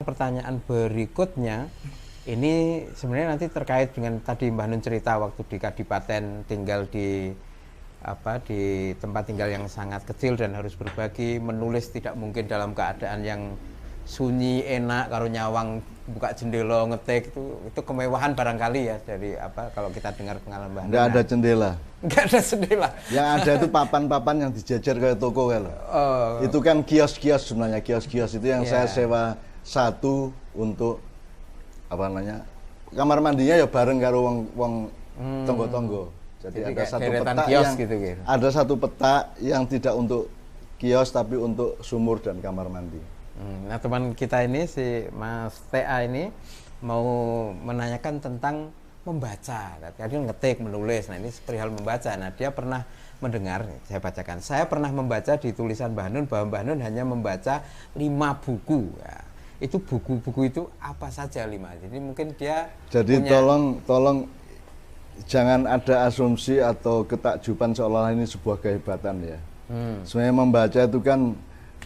Pertanyaan berikutnya ini sebenarnya nanti terkait dengan tadi Mbah Nun cerita waktu di Kadipaten tinggal di tempat tinggal yang sangat kecil dan harus berbagi, menulis tidak mungkin dalam keadaan yang sunyi enak karo nyawang buka jendela ngetik itu kemewahan barangkali ya dari kalau kita dengar pengalaman Mbah Nun. Nggak ada jendela. Nggak ada jendela. Yang ada itu papan-papan yang dijajar kayak toko kan. Itu kan kios-kios sebenarnya, kios-kios itu yang saya sewa satu untuk kamar mandinya ya bareng karo wong tonggo-tonggo. Jadi ada satu peta gitu. Ada satu peta yang tidak untuk kios tapi untuk sumur dan kamar mandi. Nah teman kita ini si Mas TA ini mau menanyakan tentang membaca. Tadi ngetik, menulis. Nah ini perihal membaca. Nah dia pernah mendengar, saya bacakan. Saya pernah membaca di tulisan Mbah Nun bahwa Mbah Nun hanya membaca 5 buku. Ya, itu buku-buku itu apa saja 5? Jadi mungkin dia jadi punya... tolong jangan ada asumsi atau ketakjuban seolah-olah ini sebuah kehebatan ya. Sebenarnya membaca itu kan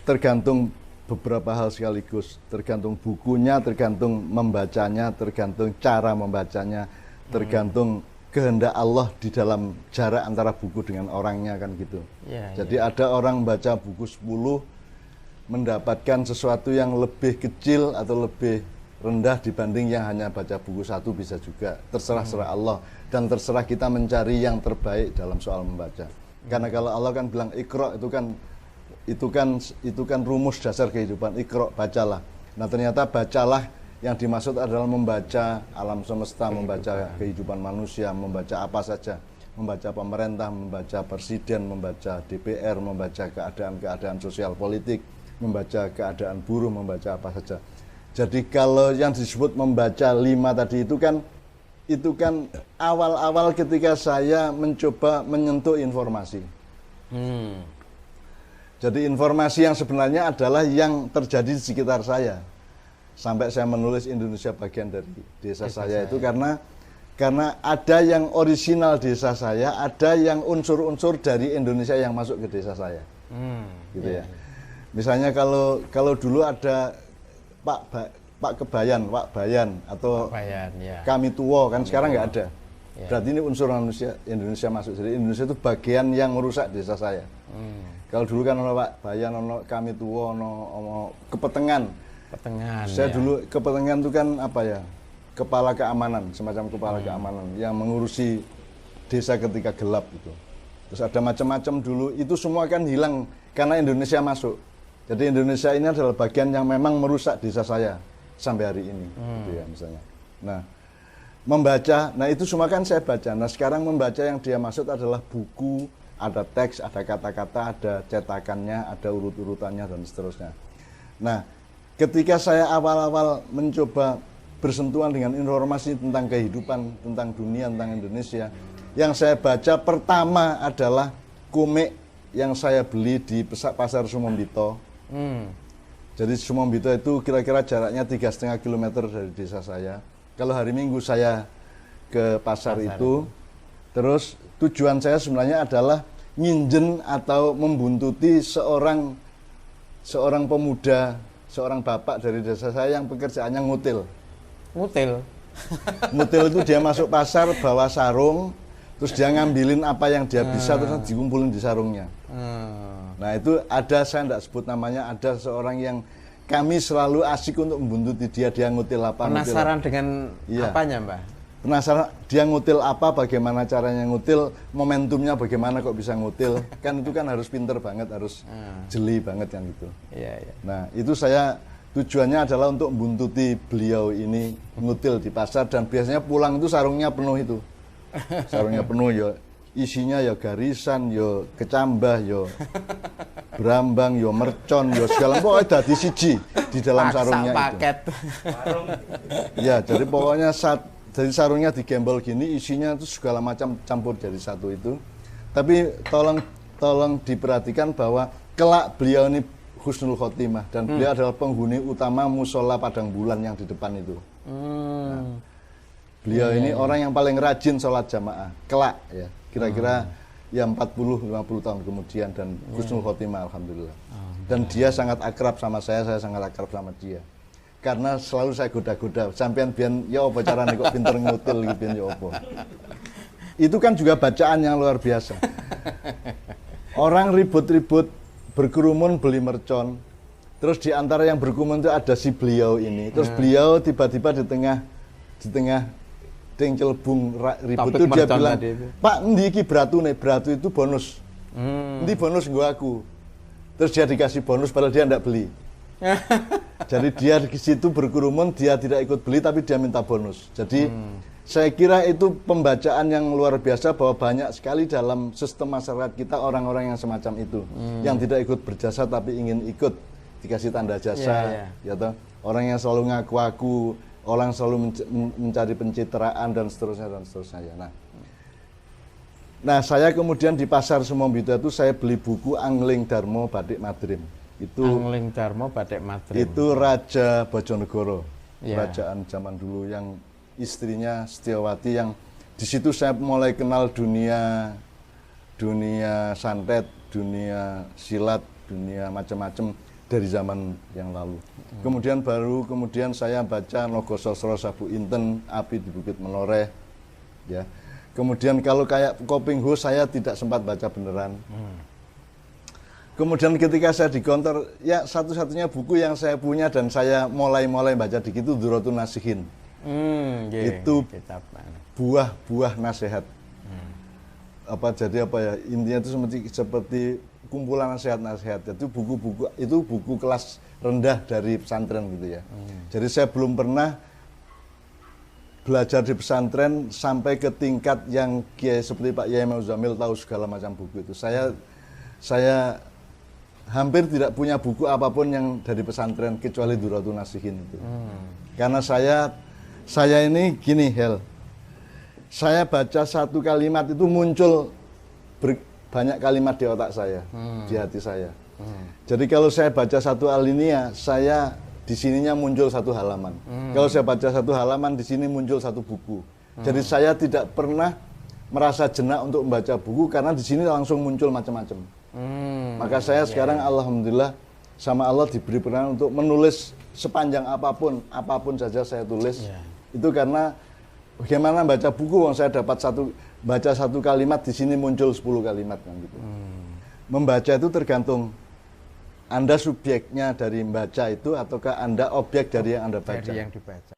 tergantung beberapa hal sekaligus, tergantung bukunya, tergantung membacanya, tergantung cara membacanya, tergantung kehendak Allah di dalam jarak antara buku dengan orangnya kan gitu. Jadi ada orang baca buku 10 mendapatkan sesuatu yang lebih kecil atau lebih rendah dibanding yang hanya baca buku 1 bisa juga. Terserah Allah dan terserah kita mencari yang terbaik dalam soal membaca. Karena kalau Allah kan bilang Iqra itu kan rumus dasar kehidupan. Iqra, bacalah. Nah ternyata bacalah yang dimaksud adalah membaca alam semesta, membaca kehidupan manusia, membaca apa saja, membaca pemerintah, membaca presiden, membaca DPR, membaca keadaan sosial politik, membaca keadaan buruh, membaca apa saja. Jadi kalau yang disebut membaca 5 tadi itu kan awal-awal ketika saya mencoba menyentuh informasi. Jadi informasi yang sebenarnya adalah yang terjadi di sekitar saya. Sampai saya menulis Indonesia bagian dari desa saya itu karena ada yang orisinal desa saya, ada yang unsur-unsur dari Indonesia yang masuk ke desa saya. Gitu ya. Misalnya kalau dulu ada Pak Kebayan, Pak Bayan atau Kami Tuwo kan sekarang nggak ada. Berarti ini unsur Indonesia masuk. Jadi Indonesia itu bagian yang merusak desa saya. Kalau dulu kan ono Pak Bayan, ono Kami Tuwo, ono Kepetengan. Saya dulu Kepetengan itu kan kepala keamanan, semacam kepala keamanan yang mengurusi desa ketika gelap itu. Terus ada macam-macam dulu. Itu semua kan hilang karena Indonesia masuk. Jadi Indonesia ini adalah bagian yang memang merusak desa saya sampai hari ini, gitu ya misalnya. Nah, membaca, nah itu semua kan saya baca. Nah sekarang membaca yang dia maksud adalah buku, ada teks, ada kata-kata, ada cetakannya, ada urut-urutannya dan seterusnya. Nah, ketika saya awal-awal mencoba bersentuhan dengan informasi tentang kehidupan, tentang dunia, tentang Indonesia, yang saya baca pertama adalah komik yang saya beli di Pasar Sumombito. Jadi Sumombito itu kira-kira jaraknya 3,5 km dari desa saya. Kalau hari Minggu saya ke pasar itu, terus tujuan saya sebenarnya adalah nginjen atau membuntuti seorang pemuda, seorang bapak dari desa saya yang pekerjaannya ngutil. Ngutil itu dia masuk pasar bawa sarung, terus dia ngambilin apa yang dia bisa terus dikumpulin di sarungnya. Nah itu ada, saya tidak sebut namanya, ada seorang yang kami selalu asik untuk membuntuti dia ngutil apa. Penasaran dengan apanya Mbah? Penasaran dia ngutil apa, bagaimana caranya ngutil, momentumnya bagaimana kok bisa ngutil. Kan itu kan harus pinter banget, harus jeli banget kan gitu. Nah itu saya tujuannya adalah untuk membuntuti beliau ini ngutil di pasar dan biasanya pulang itu sarungnya penuh itu. Sarungnya penuh ya. Isinya ya garisan, ya kecambah, ya berambang, ya mercon, ya segala pokoknya dadi siji di dalam sarungnya paket. Itu. Ya, jadi pokoknya dari sarungnya digembol gini, isinya itu segala macam campur jadi satu itu. Tapi tolong diperhatikan bahwa kelak beliau ini husnul khotimah dan beliau adalah penghuni utama musola Padang Bulan yang di depan itu. Nah, beliau ini orang yang paling rajin sholat jamaah, kelak ya. Kira-kira ya 40-50 tahun kemudian dan husnul khotimah alhamdulillah. Dan dia sangat akrab sama saya sangat akrab sama dia. karena selalu saya goda-goda, sampean biyen ya apa carane kok pinter ngutil iki biyen ya apa. Itu kan juga bacaan yang luar biasa. Orang ribut-ribut berkerumun beli mercon. Terus di antara yang berkerumun itu ada si beliau ini. Terus beliau tiba-tiba di tengah celbung ribut itu dia bilang, "Pak, endi iki bratune? Bratu itu bonus. Endi bonus nggo aku?" Terus dia dikasih bonus padahal dia enggak beli. Jadi dia di situ berkerumun, dia tidak ikut beli tapi dia minta bonus. Jadi saya kira itu pembacaan yang luar biasa bahwa banyak sekali dalam sistem masyarakat kita orang-orang yang semacam itu, yang tidak ikut berjasa tapi ingin ikut dikasih tanda jasa, ya toh. Orang yang selalu ngaku-ngaku, orang selalu mencari pencitraan dan seterusnya dan seterusnya. Nah, saya kemudian di pasar Sumombito itu saya beli buku Angling Darmo Badik Madrim. Itu Angling Darmo Badik Madrim. Itu Raja Bojonegoro, kerajaan zaman dulu yang istrinya Setiawati, yang di situ saya mulai kenal dunia santet, dunia silat, dunia macam-macam dari zaman yang lalu. Kemudian saya baca Nogososro Sabu Inten, Api di Bukit Menoreh, ya. Kemudian kalau kayak Koping Ho saya tidak sempat baca beneran. Kemudian ketika saya di kantor, ya satu-satunya buku yang saya punya dan saya mulai baca dikit itu Durratun Nasihin. Itu buah-buah nasihat. Intinya itu seperti kumpulan nasihat-nasihat. Itu buku kelas rendah dari pesantren gitu ya. Jadi saya belum pernah belajar di pesantren sampai ke tingkat yang kiai seperti Pak Yai Muzamil tahu segala macam buku itu. Saya hampir tidak punya buku apapun yang dari pesantren kecuali Durratun Nasihin itu. Karena saya ini gini, Hel. Saya baca satu kalimat itu muncul banyak kalimat di otak saya, di hati saya. Jadi kalau saya baca satu alinea, saya di sininya muncul satu halaman. Kalau saya baca satu halaman, di sini muncul satu buku. Jadi saya tidak pernah merasa jenak untuk membaca buku karena di sini langsung muncul macam-macam. Maka saya sekarang alhamdulillah sama Allah diberi peran untuk menulis sepanjang apapun saja saya tulis. Itu karena bagaimana baca buku, saya dapat baca satu kalimat di sini muncul 10 kalimat kan gitu. Membaca itu tergantung Anda subjeknya dari membaca itu ataukah Anda objek dari yang Anda baca. Dari yang dibaca.